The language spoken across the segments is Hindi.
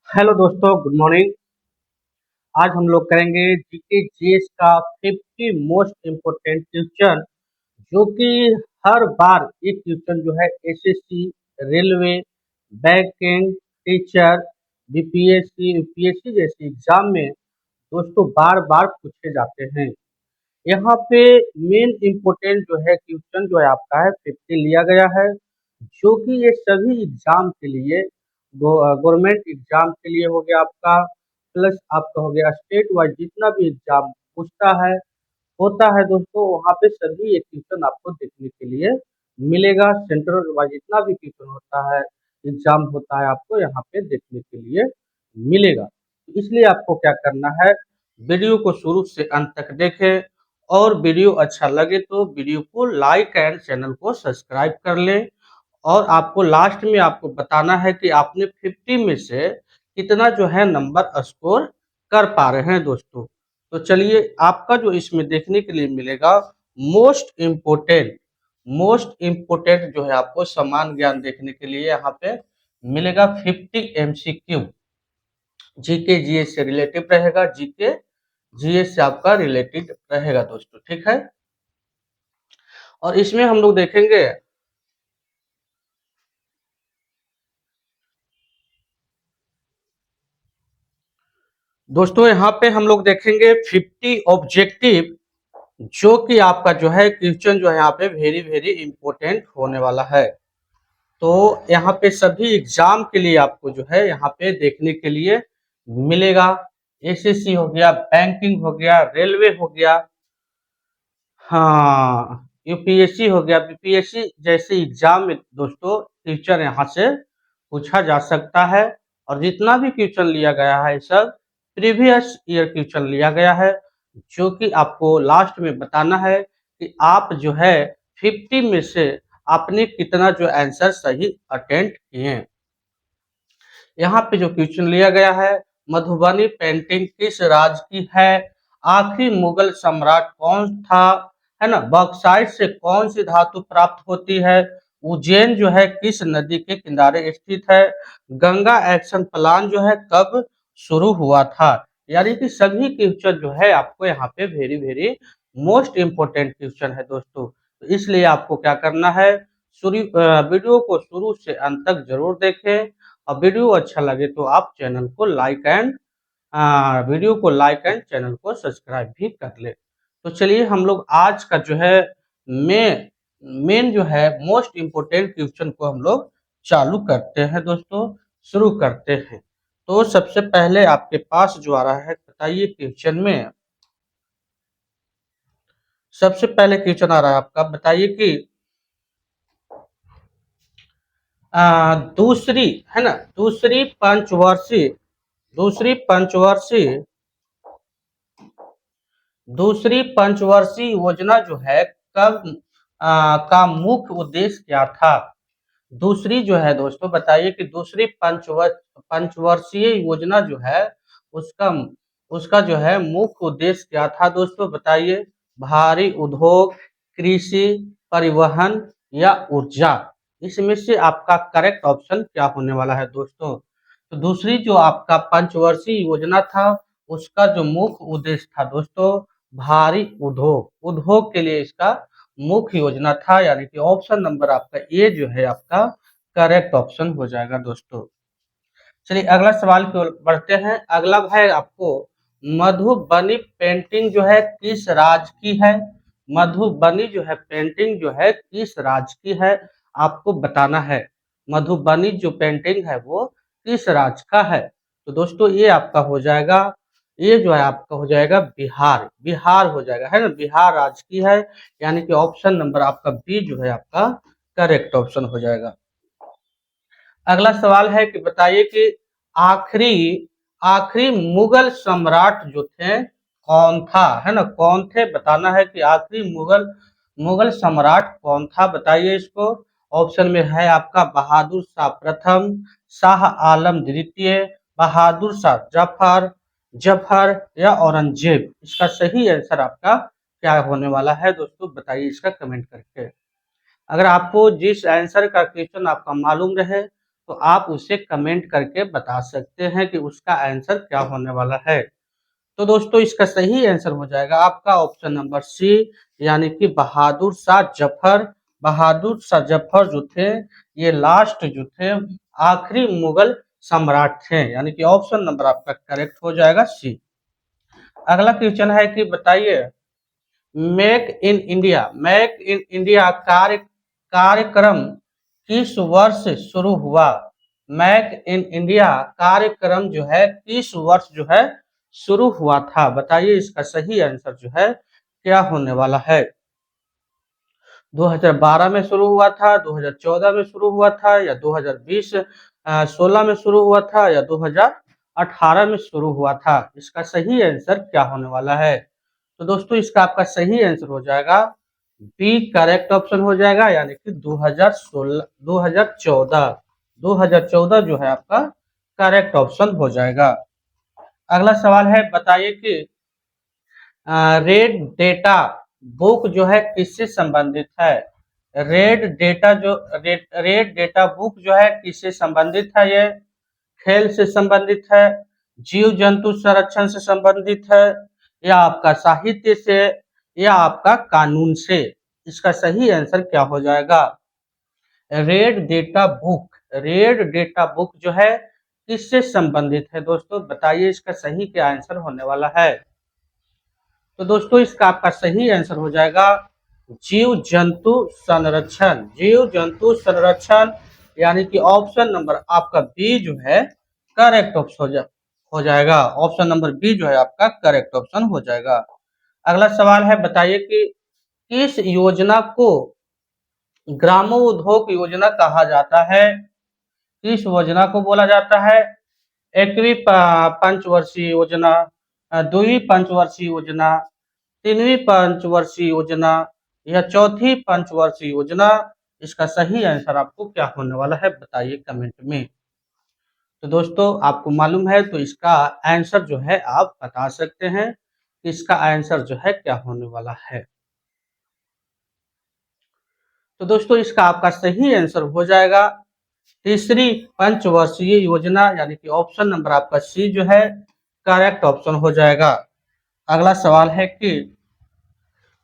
हेलो दोस्तों, गुड मॉर्निंग। आज हम लोग करेंगे जीके जीएस का 50 मोस्ट इम्पोर्टेंट क्वेश्चन, जो कि हर बार ये क्वेश्चन जो है SSC, railway, banking, teacher, BPSC, UPSC जैसे एग्जाम में दोस्तों बार बार पूछे जाते हैं। यहाँ पे मेन इम्पोर्टेंट जो है क्वेश्चन जो है आपका है 50 लिया गया है, जो कि ये सभी एग्जाम के लिए गवर्नमेंट एग्जाम के लिए हो गया आपका, प्लस आपका हो गया स्टेट वाइज जितना भी एग्जाम पूछता है होता है दोस्तों, वहाँ पे सभी ये क्वेश्चन आपको देखने के लिए मिलेगा। सेंट्रल वाइज जितना भी क्वेश्चन होता है, एग्जाम होता है, आपको यहाँ पे देखने के लिए मिलेगा। तो इसलिए आपको क्या करना है, वीडियो को शुरू से अंत तक देखें, और वीडियो अच्छा लगे तो वीडियो को लाइक एंड चैनल को सब्सक्राइब कर लें। और आपको लास्ट में आपको बताना है कि आपने 50 में से कितना जो है नंबर स्कोर कर पा रहे हैं दोस्तों। तो चलिए, आपका जो इसमें देखने के लिए मिलेगा मोस्ट इम्पोर्टेंट जो है आपको समान ज्ञान देखने के लिए यहाँ पे मिलेगा 50 एमसीक्यू। जीके जीएस से रिलेटिव रहेगा, जीके जीएस से आपका रिलेटेड रहेगा दोस्तों, ठीक है। और इसमें हम लोग देखेंगे दोस्तों, यहाँ पे हम लोग देखेंगे 50 ऑब्जेक्टिव, जो कि आपका जो है क्वेश्चन जो है यहाँ पे वेरी वेरी इंपॉर्टेंट होने वाला है। तो यहाँ पे सभी एग्जाम के लिए आपको जो है यहाँ पे देखने के लिए मिलेगा। एसएससी हो गया, बैंकिंग हो गया, रेलवे हो गया, हाँ, यूपीएससी हो गया, बीपीएससी जैसे एग्जाम में दोस्तों क्वेश्चन यहाँ से पूछा जा सकता है। और जितना भी क्वेश्चन लिया गया है सब प्रीवियस ईयर क्वेश्चन लिया गया है, जो कि आपको लास्ट में बताना है कि आप जो है 50 में से आपने कितना जो आंसर सही अटेम्प्ट किए हैं। यहाँ पे जो क्वेश्चन लिया गया है, मधुबनी पेंटिंग किस राज्य की है, आखिरी मुगल सम्राट कौन था, है ना, बॉक्साइट से कौन सी धातु प्राप्त होती है, उज्जैन जो है किस नदी के किनारे स्थित है, गंगा एक्शन प्लान जो है कब शुरू हुआ था। यानी कि सभी क्वेश्चन जो है आपको यहाँ पे very very most important question है दोस्तों। तो इसलिए आपको क्या करना है, वीडियो को शुरू से अंत तक जरूर देखें। और वीडियो अच्छा लगे तो आप चैनल को लाइक एंड वीडियो को लाइक एंड चैनल को सब्सक्राइब भी कर ले। तो चलिए, हम लोग आज का जो है मेन मेन जो है मोस्ट इम्पोर्टेंट क्वेश्चन को हम लोग चालू करते हैं दोस्तों, शुरू करते हैं। तो सबसे पहले आपके पास जो आ रहा है, बताइए क्वेश्चन में सबसे पहले क्वेश्चन आ रहा है आपका, बताइए कि दूसरी, है ना, दूसरी पंचवर्षीय दूसरी पंचवर्षीय योजना जो है कब का मुख्य उद्देश्य क्या था। दूसरी जो है दोस्तों, बताइए कि दूसरी पंचवर्षीय योजना जो है उसका उसका जो है मुख्य उद्देश्य क्या था दोस्तों, बताइए। भारी उद्योग, कृषि, परिवहन या ऊर्जा। इसमें से आपका करेक्ट ऑप्शन क्या होने वाला है दोस्तों। तो दूसरी जो आपका पंचवर्षीय योजना था, उसका जो मुख्य उद्देश्य था दोस्तों, भारी उद्योग, उद्योग के लिए इसका मुख्य योजना था। यानी कि ऑप्शन नंबर आपका ए जो है आपका करेक्ट ऑप्शन हो जाएगा दोस्तों। चलिए, अगला सवाल की ओर बढ़ते हैं। अगला है आपको, मधुबनी पेंटिंग जो है किस राज्य की है। मधुबनी जो है पेंटिंग जो है किस राज्य की है, आपको बताना है। मधुबनी जो पेंटिंग है वो किस राज्य का है। तो दोस्तों ये आपका हो जाएगा, ये जो है आपका हो जाएगा बिहार, बिहार हो जाएगा, है ना, बिहार राज्य की है। यानी कि ऑप्शन नंबर आपका बी जो है आपका करेक्ट ऑप्शन हो जाएगा। अगला सवाल है कि बताइए कि आखिरी आखिरी मुगल सम्राट जो थे कौन था, है ना, कौन थे, बताना है कि आखिरी मुगल मुगल सम्राट कौन था, बताइए इसको। ऑप्शन में है आपका बहादुर शाह प्रथम, शाह आलम द्वितीय, बहादुर शाह जफर जफर या औरंगजेब। इसका सही आंसर आपका क्या होने वाला है दोस्तों, बताइए इसका कमेंट करके। अगर आपको जिस आंसर का क्वेश्चन आपका मालूम रहे तो आप उसे कमेंट करके बता सकते हैं कि उसका आंसर क्या होने वाला है। तो दोस्तों इसका सही आंसर हो जाएगा आपका ऑप्शन नंबर सी, यानी कि बहादुर शाह जफर। बहादुर शाह जफर जो थे, ये लास्ट जो थे आखिरी मुगल सम्राट थे, यानी कि ऑप्शन नंबर आपका करेक्ट हो जाएगा सी। अगला क्वेश्चन है कि बताइए, मेक इन इंडिया कार्यक्रम किस वर्ष शुरू हुआ? मेक इन इंडिया कार्यक्रम जो है किस वर्ष जो है शुरू हुआ था? बताइए इसका सही आंसर जो है क्या होने वाला है। 2012 में शुरू हुआ था, 2014 में शुरू हुआ था, या 2020 16 में शुरू हुआ था, या 2018 में शुरू हुआ था? इसका सही आंसर क्या होने वाला है? तो दोस्तों इसका आपका सही आंसर हो जाएगा बी, करेक्ट ऑप्शन हो जाएगा, यानी कि 2014 जो है आपका करेक्ट ऑप्शन हो जाएगा। अगला सवाल है, बताइए कि रेड डेटा बुक जो है किससे संबंधित है? रेड डेटा बुक जो है किससे संबंधित है? ये खेल से संबंधित है, जीव जंतु संरक्षण से संबंधित है, या आपका साहित्य से, या आपका कानून से? इसका सही आंसर क्या हो जाएगा? रेड डेटा बुक जो है किससे संबंधित है दोस्तों? बताइए इसका सही क्या आंसर होने वाला है। तो दोस्तों इसका आपका सही आंसर हो जाएगा जीव जंतु संरक्षण। जीव जंतु संरक्षण, यानी कि ऑप्शन नंबर आपका बी जो है करेक्ट ऑप्शन हो जाएगा। ऑप्शन नंबर बी जो है आपका करेक्ट ऑप्शन हो जाएगा। अगला सवाल है, बताइए कि किस योजना को ग्रामोद्योग योजना कहा जाता है? किस योजना को बोला जाता है? एकवी पंचवर्षीय योजना, दुई पंचवर्षीय योजना, तीनवी पंचवर्षीय योजना, या चौथी पंचवर्षीय योजना? इसका सही आंसर आपको क्या होने वाला है बताइए कमेंट में। तो दोस्तों आपको मालूम है तो इसका आंसर जो है आप बता सकते हैं कि इसका आंसर जो है क्या होने वाला है। तो दोस्तों इसका आपका सही आंसर हो जाएगा तीसरी पंचवर्षीय योजना, यानी कि ऑप्शन नंबर आपका सी जो है करेक्ट ऑप्शन हो जाएगा। अगला सवाल है कि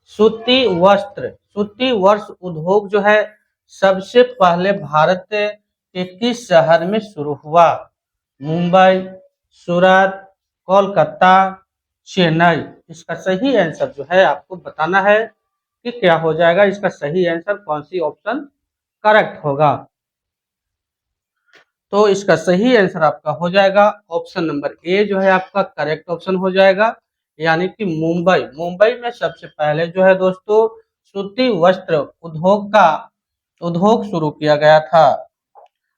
सूती वस्त्र उद्योग जो है सबसे पहले भारत के किस शहर में शुरू हुआ? मुंबई, सूरत, कोलकाता, चेन्नई? इसका सही आंसर जो है आपको बताना है कि क्या हो जाएगा। इसका सही आंसर कौन सी ऑप्शन करेक्ट होगा? तो इसका सही आंसर आपका हो जाएगा ऑप्शन नंबर ए जो है आपका करेक्ट ऑप्शन हो जाएगा, यानी कि मुंबई में सबसे पहले जो है दोस्तों सूती वस्त्र उद्योग शुरू किया गया था।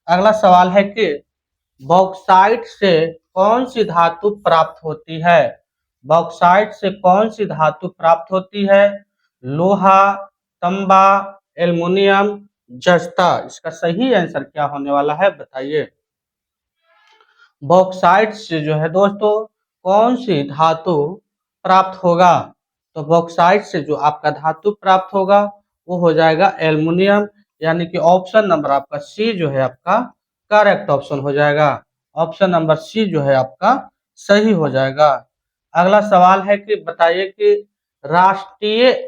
अगला सवाल है कि बॉक्साइट से कौन सी धातु प्राप्त होती है? बॉक्साइट से कौन सी धातु प्राप्त होती है? लोहा, तांबा, एल्युमिनियम, जस्ता? इसका सही आंसर क्या होने वाला है बताइए। बॉक्साइट से जो है दोस्तों कौन सी धातु प्राप्त होगा? तो बॉक्साइट से जो आपका धातु प्राप्त होगा वो हो जाएगा एल्युमिनियम, यानी कि ऑप्शन नंबर आपका सी जो है आपका करेक्ट ऑप्शन हो जाएगा। ऑप्शन नंबर सी जो है आपका सही हो जाएगा। अगला सवाल है कि बताइए कि राष्ट्रीय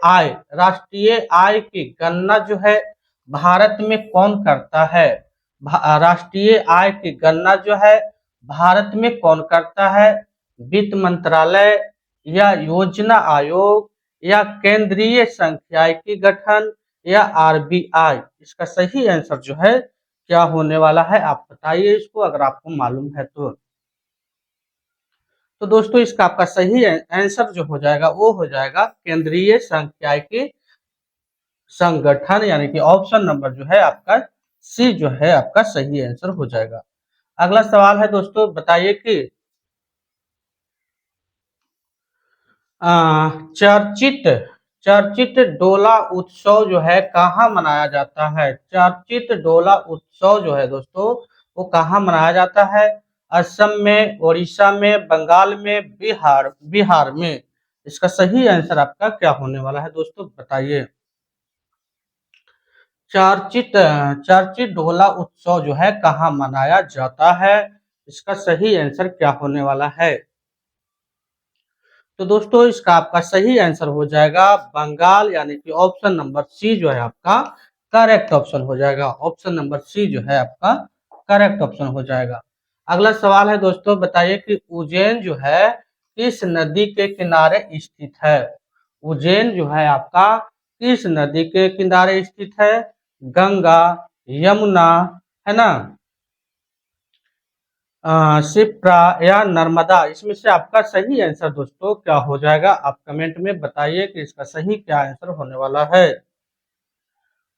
आय की गणना जो है भारत में कौन करता है? राष्ट्रीय आय की गणना जो है भारत में कौन करता है? वित्त मंत्रालय, या योजना आयोग, या केंद्रीय सांख्यिकी गठन, या आरबीआई? इसका सही आंसर जो है क्या होने वाला है आप बताइए इसको अगर आपको मालूम है तो। तो दोस्तों इसका आपका सही आंसर जो हो जाएगा वो हो जाएगा केंद्रीय सांख्यिकी संगठन, यानी कि ऑप्शन नंबर जो है आपका सी जो है आपका सही आंसर हो जाएगा। अगला सवाल है दोस्तों, बताइए कि चर्चित चर्चित डोला उत्सव जो है कहाँ मनाया जाता है? चर्चित डोला उत्सव जो है दोस्तों वो कहाँ मनाया जाता है? असम में, उड़ीसा में, बंगाल में, बिहार में? इसका सही आंसर आपका क्या होने वाला है दोस्तों बताइए। चर्चित ढोला उत्सव जो है कहाँ मनाया जाता है? इसका सही आंसर क्या होने वाला है? तो दोस्तों इसका आपका सही आंसर हो जाएगा बंगाल, यानी कि ऑप्शन नंबर सी जो है आपका करेक्ट ऑप्शन हो जाएगा। ऑप्शन नंबर सी जो है आपका करेक्ट ऑप्शन हो जाएगा। अगला सवाल है दोस्तों, बताइए कि उज्जैन जो है किस नदी के किनारे स्थित है? उज्जैन जो है आपका किस नदी के किनारे स्थित है? गंगा, यमुना, है ना, शिप्रा या नर्मदा? इसमें से आपका सही आंसर दोस्तों क्या हो जाएगा? आप कमेंट में बताइए कि इसका सही क्या आंसर होने वाला है।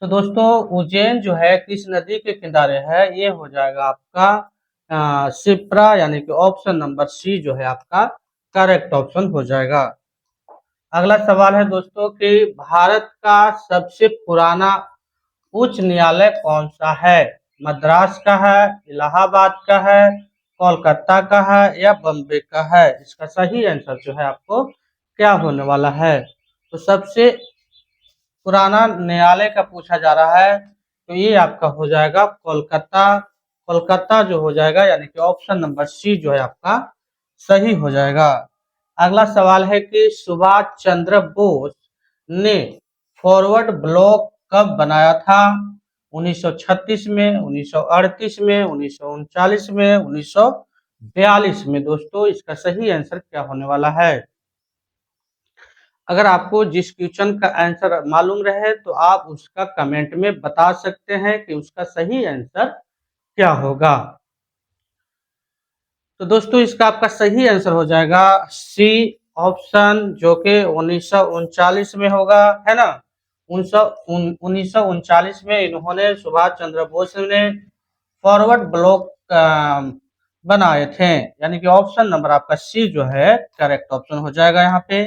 तो दोस्तों उज्जैन जो है किस नदी के किनारे है? ये हो जाएगा आपका शिप्रा, यानी कि ऑप्शन नंबर सी जो है आपका करेक्ट ऑप्शन हो जाएगा। अगला सवाल है दोस्तों कि भारत का सबसे पुराना उच्च न्यायालय कौन सा है? मद्रास का है, इलाहाबाद का है, कोलकाता का है या बम्बे का है? इसका सही आंसर जो है आपको क्या होने वाला है? तो सबसे पुराना न्यायालय का पूछा जा रहा है, तो ये आपका हो जाएगा कोलकाता। कोलकाता जो हो जाएगा, यानी कि ऑप्शन नंबर सी जो है आपका सही हो जाएगा। अगला सवाल है कि सुभाष चंद्र बोस ने फॉरवर्ड ब्लॉक कब बनाया था? 1936 में, 1938 में, 1939 में, 1942 में? दोस्तों इसका सही आंसर क्या होने वाला है? अगर आपको जिस क्वेश्चन का आंसर मालूम रहे तो आप उसका कमेंट में बता सकते हैं कि उसका सही आंसर क्या होगा। तो दोस्तों इसका आपका सही आंसर हो जाएगा सी ऑप्शन, जो कि 1939 में होगा, है ना। 1939 में इन्होंने, सुभाष चंद्र बोस ने फॉरवर्ड ब्लॉक बनाए थे, यानी कि ऑप्शन नंबर आपका सी जो है करेक्ट ऑप्शन हो जाएगा यहाँ पे।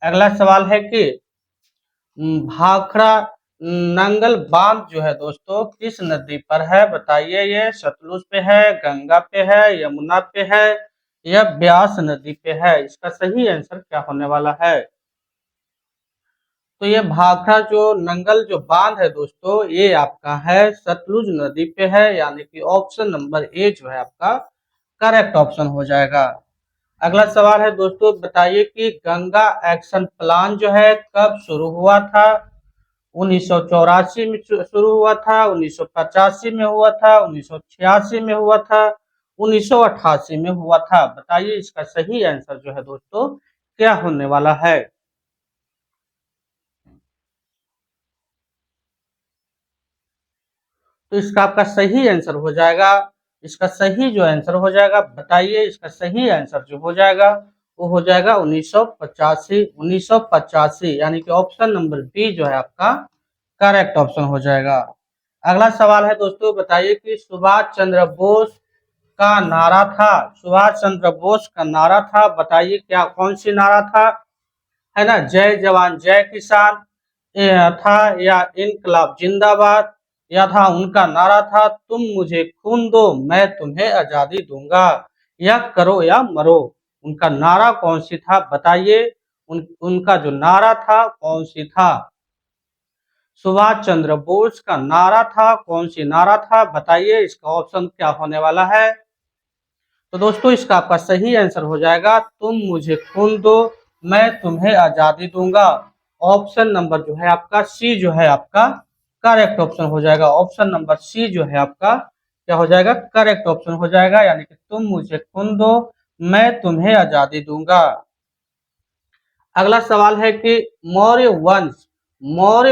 अगला सवाल है कि भाखड़ा नंगल बांध जो है दोस्तों किस नदी पर है? बताइए, ये सतलुज पे है, गंगा पे है, यमुना पे है या ब्यास नदी पे है? इसका सही आंसर क्या होने वाला है? तो ये भाखड़ा जो नंगल जो बांध है दोस्तों, ये आपका है सतलुज नदी पे है, यानी कि ऑप्शन नंबर ए जो है आपका करेक्ट ऑप्शन हो जाएगा। अगला सवाल है दोस्तों, बताइए कि गंगा एक्शन प्लान जो है कब शुरू हुआ था? 1984 में शुरू हुआ था, 1985 में हुआ था, 1986 में हुआ था, 1988 में हुआ था? बताइए इसका सही आंसर जो है दोस्तों क्या होने वाला है? तो इसका आपका सही आंसर हो जाएगा, इसका सही जो आंसर हो जाएगा, बताइए इसका सही आंसर जो हो जाएगा वो हो जाएगा 1985। 1985 यानी कि ऑप्शन नंबर बी जो है आपका करेक्ट ऑप्शन हो जाएगा। अगला सवाल है दोस्तों, बताइए कि सुभाष चंद्र बोस का नारा था, सुभाष चंद्र बोस का नारा था, बताइए क्या कौन सी नारा था? है ना, जय जवान जय किसान था, या इनकलाब जिंदाबाद, या था उनका नारा था तुम मुझे खून दो मैं तुम्हें आजादी दूंगा, या करो या मरो? उनका नारा कौन सी था बताइए, उनका जो नारा था कौन सी था? सुभाष चंद्र बोस का नारा था, कौन सी नारा था बताइए, इसका ऑप्शन क्या होने वाला है? तो दोस्तों इसका आपका सही आंसर हो जाएगा तुम मुझे खून दो मैं तुम्हें आजादी दूंगा। ऑप्शन नंबर जो है आपका सी जो है आपका करेक्ट ऑप्शन हो जाएगा। ऑप्शन नंबर सी जो है आपका क्या हो जाएगा? करेक्ट ऑप्शन हो जाएगा, यानी कि तुम मुझे खून दो मैं तुम्हें आजादी दूंगा। अगला सवाल है कि मौर्य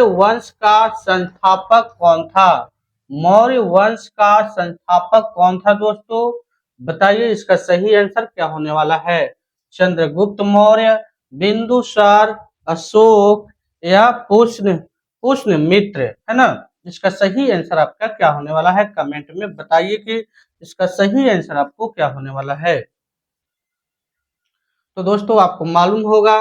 वंश का संस्थापक कौन था? मौर्य वंश का संस्थापक कौन था दोस्तों? बताइए इसका सही आंसर क्या होने वाला है? चंद्रगुप्त मौर्य, बिंदुसार, अशोक या पुष्यमित्र, है ना। इसका सही आंसर आपका क्या होने वाला है? कमेंट में बताइए कि इसका सही आंसर आपको क्या होने वाला है। तो दोस्तों आपको मालूम होगा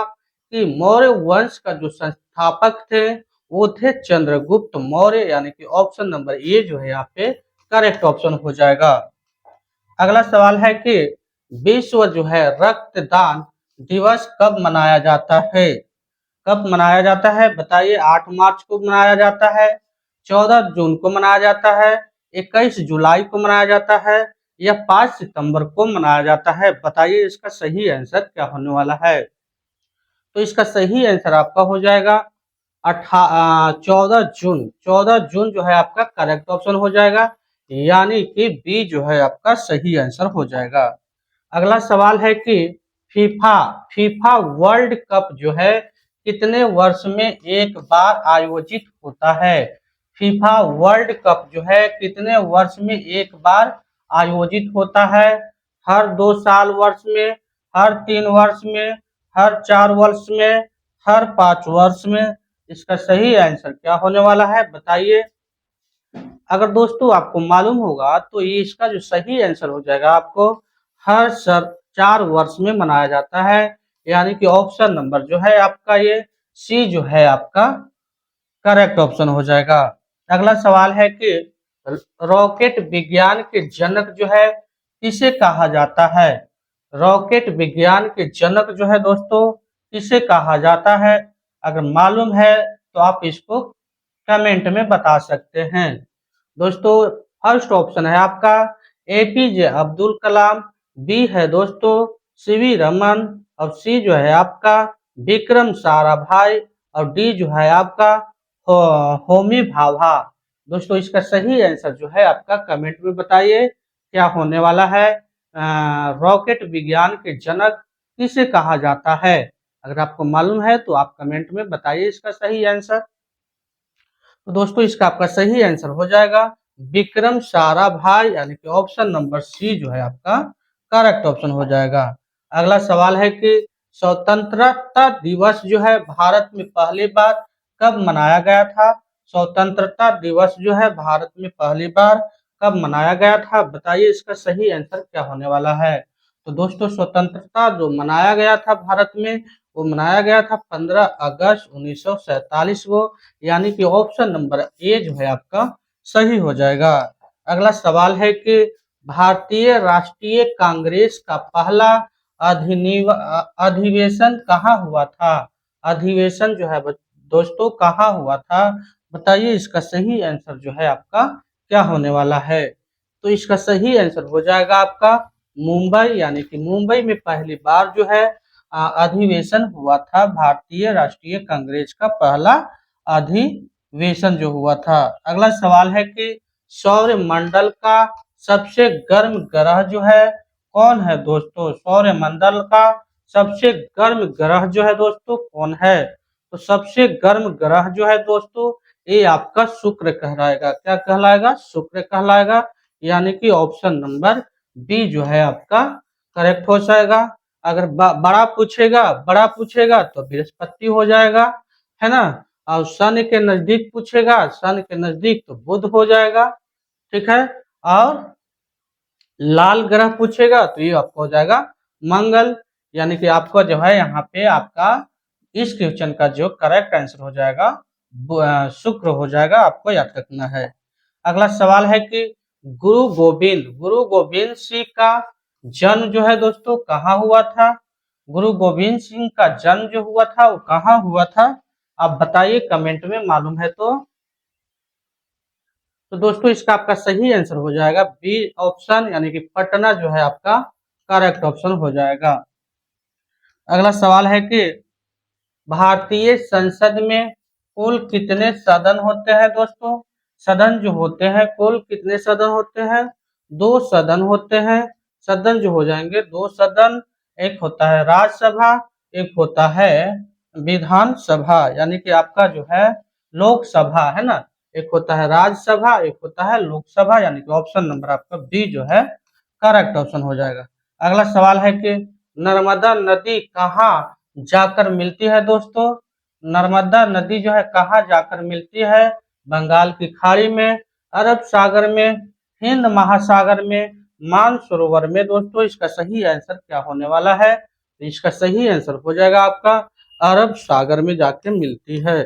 कि मौर्य वंश का जो संस्थापक थे वो थे चंद्रगुप्त मौर्य, यानी कि ऑप्शन नंबर ए जो है यहाँ पे करेक्ट ऑप्शन हो जाएगा। अगला सवाल है कि विश्व जो है रक्तदान दिवस कब मनाया जाता है? कब मनाया जाता है बताइए? 8 मार्च को मनाया जाता है, 14 जून को मनाया जाता है, 21 जुलाई को मनाया जाता है या 5 सितंबर को मनाया जाता है? बताइए इसका सही आंसर क्या होने वाला है। तो इसका सही आंसर आपका हो जाएगा 14 जून। 14 जून जो है आपका करेक्ट ऑप्शन हो जाएगा, यानी कि बी जो है आपका सही आंसर हो जाएगा। अगला सवाल है कि फीफा फीफा वर्ल्ड कप जो है कितने वर्ष में एक बार आयोजित होता है? फीफा वर्ल्ड कप जो है कितने वर्ष में एक बार आयोजित होता है? हर 2 साल वर्ष में, हर 3 वर्ष में, हर 4 वर्ष में, हर 5 वर्ष में? इसका सही आंसर क्या होने वाला है बताइए। अगर दोस्तों आपको मालूम होगा तो ये इसका जो सही आंसर हो जाएगा आपको हर 4 वर्ष में मनाया जाता है, यानी कि ऑप्शन नंबर जो है आपका ये सी जो है आपका करेक्ट ऑप्शन हो जाएगा। अगला सवाल है कि रॉकेट विज्ञान के जनक जो है किसे कहा जाता है? रॉकेट विज्ञान के जनक जो है दोस्तों किसे कहा जाता है? अगर मालूम है तो आप इसको कमेंट में बता सकते हैं। दोस्तों फर्स्ट ऑप्शन है आपका एपीजे अब्दुल कलाम, बी है दोस्तों सीवी रमन और सी जो है आपका विक्रम साराभाई और डी जो है आपका होमी भाभा। दोस्तों इसका सही आंसर जो है आपका कमेंट में बताइए क्या होने वाला है। रॉकेट विज्ञान के जनक किसे कहा जाता है? अगर आपको मालूम है तो आप कमेंट में बताइए इसका सही आंसर। तो दोस्तों इसका आपका सही आंसर हो जाएगा विक्रम साराभाई, यानी कि ऑप्शन नंबर सी जो है आपका करेक्ट ऑप्शन हो जाएगा। अगला सवाल है कि स्वतंत्रता दिवस जो है भारत में पहली बार कब मनाया गया था? स्वतंत्रता दिवस जो है भारत में पहली बार कब मनाया गया था? बताइए इसका सही आंसर क्या होने वाला है। तो दोस्तों स्वतंत्रता जो मनाया गया था भारत में वो मनाया गया था 15 अगस्त 1947 को, यानी कि ऑप्शन नंबर ए जो है आपका सही हो जाएगा। अगला सवाल है कि भारतीय राष्ट्रीय कांग्रेस का पहला अधिवेशन कहाँ हुआ था? अधिवेशन जो है दोस्तों कहाँ हुआ था? बताइए इसका सही आंसर जो है आपका क्या होने वाला है। तो इसका सही आंसर हो जाएगा आपका मुंबई, यानी कि मुंबई में पहली बार जो है अधिवेशन हुआ था। भारतीय राष्ट्रीय कांग्रेस का पहला अधिवेशन जो हुआ था। अगला सवाल है कि सौर मंडल का सबसे गर्म ग्रह जो है कौन है दोस्तों? सौर मंडल का सबसे गर्म ग्रह जो है दोस्तों कौन है? तो सबसे गर्म ग्रह जो है दोस्तों ये आपका शुक्र कहलाएगा। क्या कहलाएगा? शुक्र कहलाएगा, यानी कि ऑप्शन नंबर बी जो है आपका करेक्ट हो जाएगा। अगर बड़ा पूछेगा तो बृहस्पति हो जाएगा, है ना। और सन के नजदीक पूछेगा, सन के नजदीक तो बुध हो जाएगा, ठीक है। और लाल ग्रह पूछेगा तो ये आपको हो जाएगा मंगल, यानी कि आपको जो है यहाँ पे आपका इस क्वेश्चन का जो करेक्ट आंसर हो जाएगा शुक्र हो जाएगा, आपको याद रखना है। अगला सवाल है कि गुरु गोबिंद सिंह का जन्म जो है दोस्तों कहाँ हुआ था? गुरु गोबिंद सिंह का जन्म जो हुआ था वो कहाँ हुआ था? आप बताइए कमेंट में मालूम है तो। तो दोस्तों इसका आपका सही आंसर हो जाएगा बी ऑप्शन, यानी कि पटना जो है आपका करेक्ट ऑप्शन हो जाएगा। अगला सवाल है कि भारतीय संसद में कुल कितने सदन होते हैं दोस्तों? सदन जो होते हैं कुल कितने सदन होते हैं? 2 सदन होते हैं। सदन जो हो जाएंगे 2 सदन, एक होता है राज्यसभा, एक होता है विधानसभा, यानी कि आपका जो है लोकसभा, है ना। एक होता है राज्यसभा, एक होता है लोकसभा, यानी कि ऑप्शन नंबर आपका बी जो है करेक्ट ऑप्शन हो जाएगा। अगला सवाल है कि नर्मदा नदी कहाँ जाकर मिलती है दोस्तों? नर्मदा नदी जो है कहाँ जाकर मिलती है? बंगाल की खाड़ी में, अरब सागर में, हिंद महासागर में, मानसरोवर में? दोस्तों इसका सही आंसर क्या होने वाला है? इसका सही आंसर हो जाएगा आपका अरब सागर में जाके मिलती है।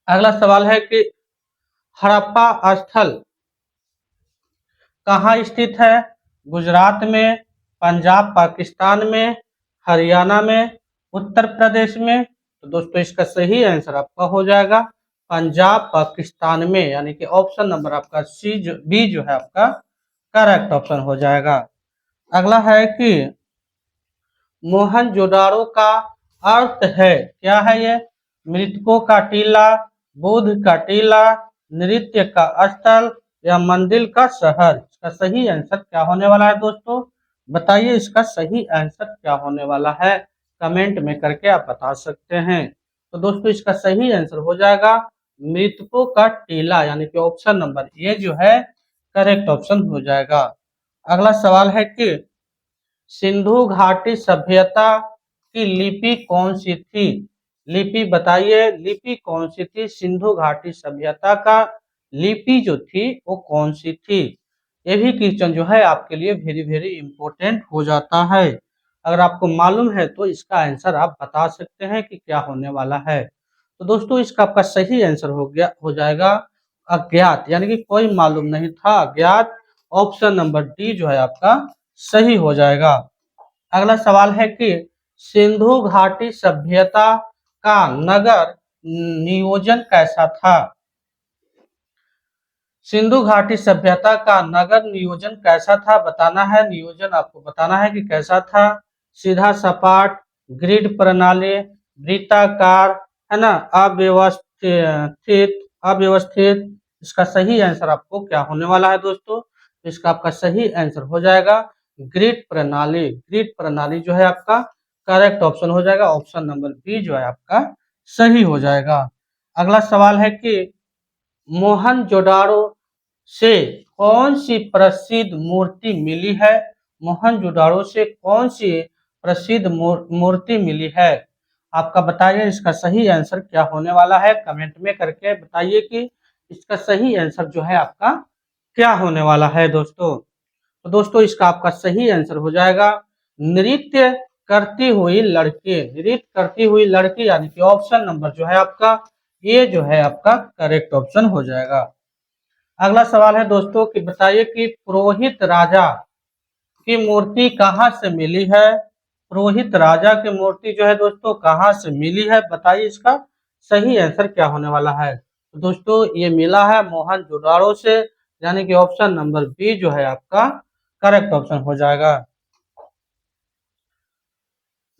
अगला सवाल है कि हड़प्पा स्थल कहाँ स्थित है? गुजरात में, पंजाब पाकिस्तान में, हरियाणा में, उत्तर प्रदेश में? तो दोस्तों इसका सही आंसर आपका हो जाएगा पंजाब पाकिस्तान में, यानी कि ऑप्शन नंबर आपका बी जो है आपका करेक्ट ऑप्शन हो जाएगा। अगला है कि मोहनजोदाड़ो का अर्थ है, क्या है ये? मृतकों का टीला, बुद्ध का टीला, नृत्य का स्थल या मंदिर का शहर। इसका सही आंसर क्या होने वाला है दोस्तों? बताइए इसका सही आंसर क्या होने वाला है, कमेंट में करके आप बता सकते हैं। तो दोस्तों इसका सही आंसर हो जाएगा मृतकों का टीला, यानी कि ऑप्शन नंबर ए जो है करेक्ट ऑप्शन हो जाएगा। अगला सवाल है कि सिंधु घाटी सभ्यता की लिपि कौन सी थी? लिपि बताइए, लिपि कौन सी थी? सिंधु घाटी सभ्यता का लिपि जो थी वो कौन सी थी? ये भी क्वेश्चन जो है आपके लिए वेरी वेरी इंपॉर्टेंट हो जाता है। अगर आपको मालूम है तो इसका आंसर आप बता सकते हैं कि क्या होने वाला है। तो दोस्तों इसका आपका सही आंसर हो जाएगा अज्ञात, यानी कि कोई मालूम नहीं था, अज्ञात। ऑप्शन नंबर डी जो है आपका सही हो जाएगा। अगला सवाल है कि सिंधु घाटी सभ्यता का नगर नियोजन कैसा था? सिंधु घाटी सभ्यता का नगर नियोजन कैसा था बताना है। नियोजन आपको बताना है कि कैसा था। सीधा सपाट, ग्रिड प्रणाली, वृत्ताकार, है ना, अव्यवस्थित। इसका सही आंसर आपको क्या होने वाला है दोस्तों? इसका आपका सही आंसर हो जाएगा ग्रिड प्रणाली। ग्रिड प्रणाली जो है आपका करेक्ट ऑप्शन हो जाएगा। ऑप्शन नंबर बी जो है आपका सही हो जाएगा। अगला सवाल है कि मोहनजोदाड़ो से कौन सी प्रसिद्ध मूर्ति मिली है? मोहनजोदाड़ो से कौन सी प्रसिद्ध मूर्ति मिली है? आपका बताइए इसका सही आंसर क्या होने वाला है, कमेंट में करके बताइए कि इसका सही आंसर जो है आपका क्या होने वाला है दोस्तों। तो दोस्तों इसका आपका सही आंसर हो जाएगा नृत्य करती हुई लड़की। नृत्य करती हुई लड़की, यानी कि ऑप्शन नंबर जो है आपका ये जो है आपका करेक्ट ऑप्शन हो जाएगा। अगला सवाल है दोस्तों कि बताइए कि पुरोहित राजा की मूर्ति कहाँ से मिली है? पुरोहित राजा की मूर्ति जो है दोस्तों कहाँ से मिली है? बताइए इसका सही आंसर क्या होने वाला है। तो दोस्तों ये मिला है मोहनजोदाड़ो से, यानी कि ऑप्शन नंबर बी जो है आपका करेक्ट ऑप्शन हो जाएगा।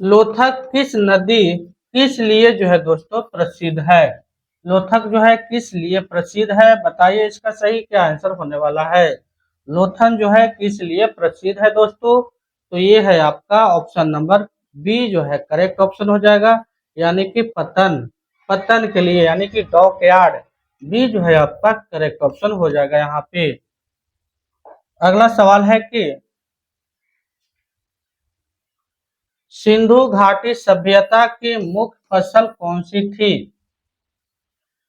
लोथक किस नदी किस लिए जो है दोस्तों प्रसिद्ध है? लोथक जो है किस लिए प्रसिद्ध है? बताइए इसका सही क्या आंसर होने वाला है। लोथन जो है किस लिए प्रसिद्ध है दोस्तों? तो ये है आपका ऑप्शन नंबर बी जो है करेक्ट ऑप्शन हो जाएगा, यानी कि पतन। पतन के लिए, यानी कि डॉकयार्ड। बी जो है आपका करेक्ट ऑप्शन हो जाएगा यहाँ पे। अगला सवाल है कि सिंधु घाटी सभ्यता की मुख्य फसल कौन सी थी?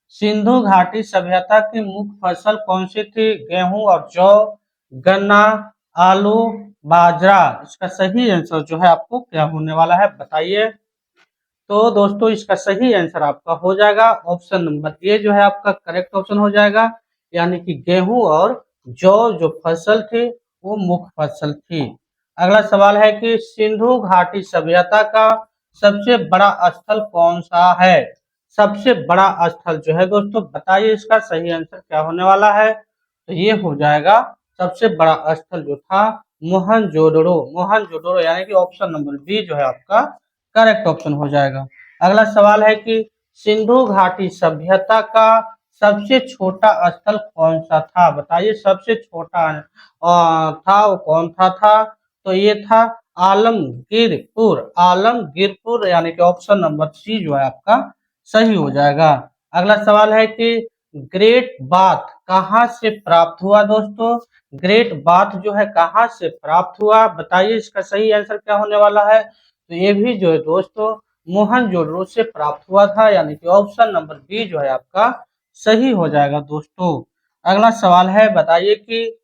सिंधु घाटी सभ्यता की मुख्य फसल कौन सी थी? गेहूं और जौ, गन्ना, आलू, बाजरा। इसका सही आंसर जो है आपको क्या होने वाला है बताइए। तो दोस्तों इसका सही आंसर आपका हो जाएगा ऑप्शन नंबर ए जो है आपका करेक्ट ऑप्शन हो जाएगा, यानी कि गेहूं और जौ जो फसल थी वो मुख्य फसल थी। अगला सवाल है कि सिंधु घाटी सभ्यता का सबसे बड़ा स्थल कौन सा है? सबसे बड़ा स्थल जो है दोस्तों बताइए इसका सही आंसर क्या होने वाला है। तो ये हो जाएगा सबसे बड़ा स्थल जो था मोहनजोदड़ो। मोहनजोदड़ो, यानी कि ऑप्शन नंबर बी जो है आपका करेक्ट ऑप्शन हो जाएगा। अगला सवाल है कि सिंधु घाटी सभ्यता का सबसे छोटा स्थल कौन सा था? बताइए सबसे छोटा था वो कौन था? तो ये था आलमगीरपुर। आलमगीरपुर, यानी कि ऑप्शन नंबर सी जो है आपका सही हो जाएगा। अगला सवाल है कि ग्रेट बाथ कहाँ से प्राप्त हुआ दोस्तों? ग्रेट बाथ जो है कहाँ से प्राप्त हुआ? बताइए इसका सही आंसर क्या होने वाला है। तो ये भी जो है दोस्तों मोहनजोदड़ो से प्राप्त हुआ था, यानी कि ऑप्शन नंबर बी जो है आपका सही हो जाएगा दोस्तों। अगला सवाल है बताइए कि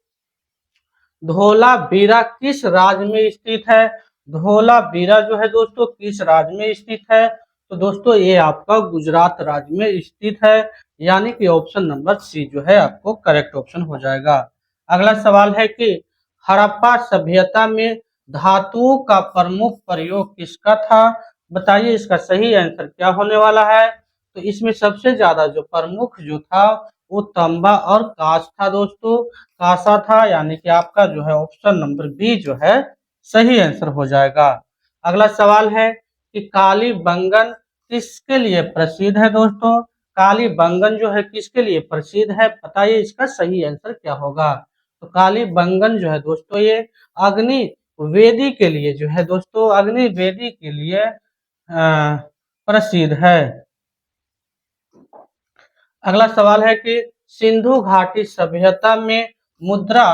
धोलावीरा किस राज्य में स्थित है? धोलावीरा जो है दोस्तों किस राज्य में स्थित है? तो दोस्तों ये आपका गुजरात राज्य में स्थित है, यानी कि ऑप्शन नंबर सी जो है आपको करेक्ट ऑप्शन हो जाएगा। अगला सवाल है कि हड़प्पा सभ्यता में धातुओं का प्रमुख प्रयोग किसका था? बताइए इसका सही आंसर क्या होने वाला है। तो इसमें सबसे ज्यादा जो प्रमुख जो था वो तांबा और कांच था दोस्तों, कांसा था, यानी कि आपका जो है ऑप्शन नंबर बी जो है सही आंसर हो जाएगा। अगला सवाल है कि काली बंगन किसके लिए प्रसिद्ध है दोस्तों? काली बंगन जो है किसके लिए प्रसिद्ध है, बताइए इसका सही आंसर क्या होगा। तो काली बंगन जो है दोस्तों ये अग्नि वेदी के लिए जो है दोस्तों, अग्नि वेदी के लिए प्रसिद्ध है। अगला सवाल है कि सिंधु घाटी सभ्यता में मुद्रा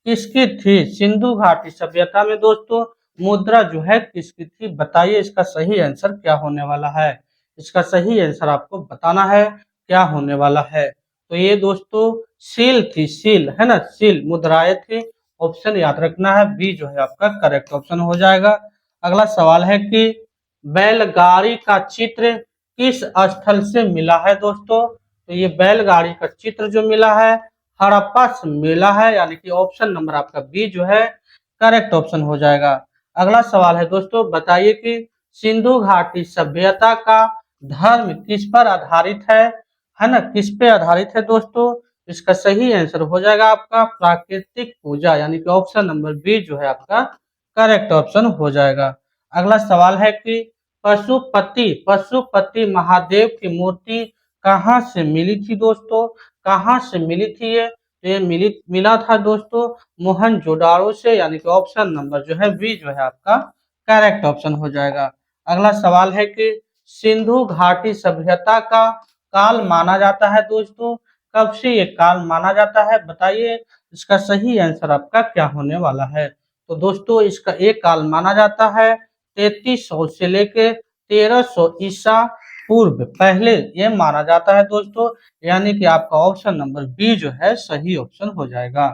किसकी थी? सिंधु घाटी सभ्यता में दोस्तों मुद्रा जो है किसकी थी, बताइए इसका सही आंसर क्या होने वाला है। इसका सही आंसर आपको बताना है क्या होने वाला है। तो ये दोस्तों सील थी, सील है ना, सील मुद्राएं थी। ऑप्शन याद रखना है, बी जो है आपका करेक्ट ऑप्शन हो जाएगा। अगला सवाल है कि बैलगाड़ी का चित्र किस स्थल से मिला है दोस्तों? तो ये बैलगाड़ी का चित्र जो मिला है हड़प्पा से मिला है, यानी कि ऑप्शन नंबर आपका बी जो है करेक्ट ऑप्शन हो जाएगा। अगला सवाल है दोस्तों, बताइए कि सिंधु घाटी सभ्यता का धर्म किस पर आधारित है ना, किस पे आधारित है दोस्तों? इसका सही आंसर हो जाएगा आपका प्राकृतिक पूजा, यानी कि ऑप्शन नंबर बी जो है आपका करेक्ट ऑप्शन हो जाएगा। अगला सवाल है कि पशुपति महादेव की मूर्ति कहाँ से मिली थी दोस्तों? कहाँ से मिली थी ये मिला था दोस्तों मोहनजोदाड़ो से, यानी कि ऑप्शन नंबर जो है बी जो है आपका करेक्ट ऑप्शन हो जाएगा। अगला सवाल है कि सिंधु घाटी सभ्यता का काल माना जाता है दोस्तों, कब से ये काल माना जाता है, बताइए इसका सही आंसर आपका क्या होने वाला है। तो दोस्तों इसका एक काल माना जाता है 3300 से लेके 1300 ईसा पूर्व पहले ये माना जाता है दोस्तों, यानी कि आपका ऑप्शन नंबर बी जो है सही ऑप्शन हो जाएगा।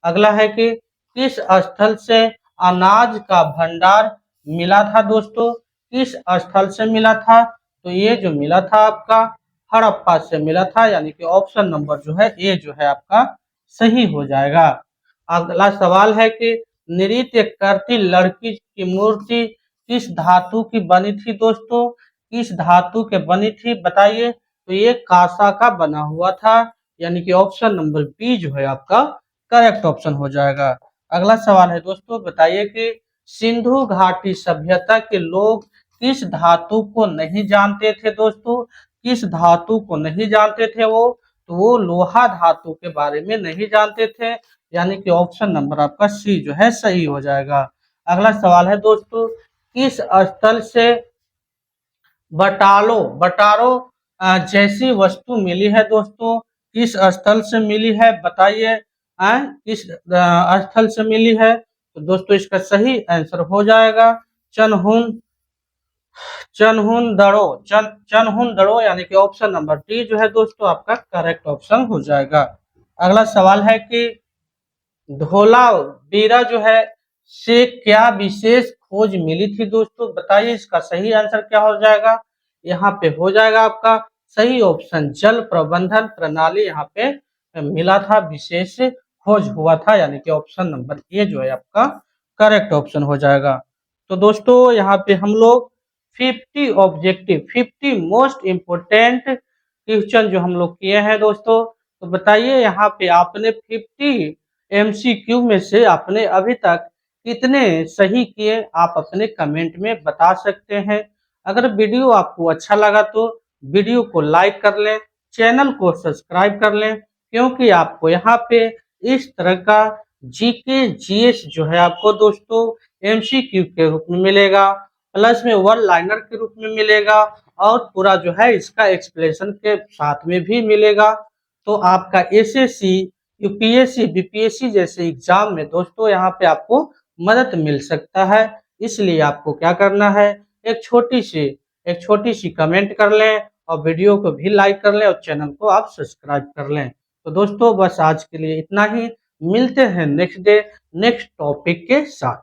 अगला है कि किस स्थल से अनाज का भंडार मिला था दोस्तों? किस स्थल से मिला था? तो ये जो मिला था आपका हड़प्पा से मिला था, यानी कि ऑप्शन नंबर जो है ए जो है आपका सही हो जाएगा। अगला सवाल है कि नृत्य करती लड़की की मूर्ति किस धातु की बनी थी दोस्तों? किस धातु के बनी थी बताइए। तो ये कांसा का बना हुआ था, यानी कि ऑप्शन नंबर बी जो है आपका करेक्ट ऑप्शन हो जाएगा। अगला सवाल है दोस्तों, बताइए कि सिंधु घाटी सभ्यता के लोग किस धातु को नहीं जानते थे दोस्तों? किस धातु को नहीं जानते थे वो? तो वो लोहा धातु के बारे में नहीं जानते थे, यानी कि ऑप्शन नंबर आपका सी जो है सही हो जाएगा। अगला सवाल है दोस्तों, किस स्थल से बटारो जैसी वस्तु मिली है दोस्तों? किस स्थल से मिली है बताइए, किस स्थल से मिली है? तो दोस्तों इसका सही आंसर हो जाएगा चनहुन दड़ो, यानी कि ऑप्शन नंबर डी जो है दोस्तों आपका करेक्ट ऑप्शन हो जाएगा। अगला सवाल है कि धोलावीरा जो है से क्या विशेष खोज मिली थी दोस्तों, बताइए इसका सही आंसर क्या हो जाएगा। यहाँ पे हो जाएगा आपका सही ऑप्शन जल प्रबंधन प्रणाली, यहाँ पे मिला था, विशेष खोज हुआ था, यानी कि ऑप्शन नंबर ए जो है आपका करेक्ट ऑप्शन हो जाएगा। तो दोस्तों यहाँ पे हम लोग 50 मोस्ट इम्पोर्टेंट क्वेश्चन जो हम लोग किए हैं दोस्तों। तो बताइए यहाँ पे आपने 50 MCQ में से आपने अभी तक कितने सही किए, आप अपने कमेंट में बता सकते हैं। अगर वीडियो आपको अच्छा लगा तो वीडियो को लाइक कर लें, चैनल को सब्सक्राइब कर लें, क्योंकि आपको यहाँ पे इस तरह का जीके जीएस जो है आपको दोस्तों MCQ के रूप में मिलेगा, प्लस में वन लाइनर के रूप में मिलेगा, और पूरा जो है इसका एक्सप्लेनेशन के साथ में भी मिलेगा। तो आपका SSC UPSC BPSC जैसे एग्जाम में दोस्तों यहाँ पे आपको मदद मिल सकता है। इसलिए आपको क्या करना है, एक छोटी सी कमेंट कर लें, और वीडियो को भी लाइक कर लें, और चैनल को आप सब्सक्राइब कर लें। तो दोस्तों बस आज के लिए इतना ही, मिलते हैं नेक्स्ट डे नेक्स्ट टॉपिक के साथ।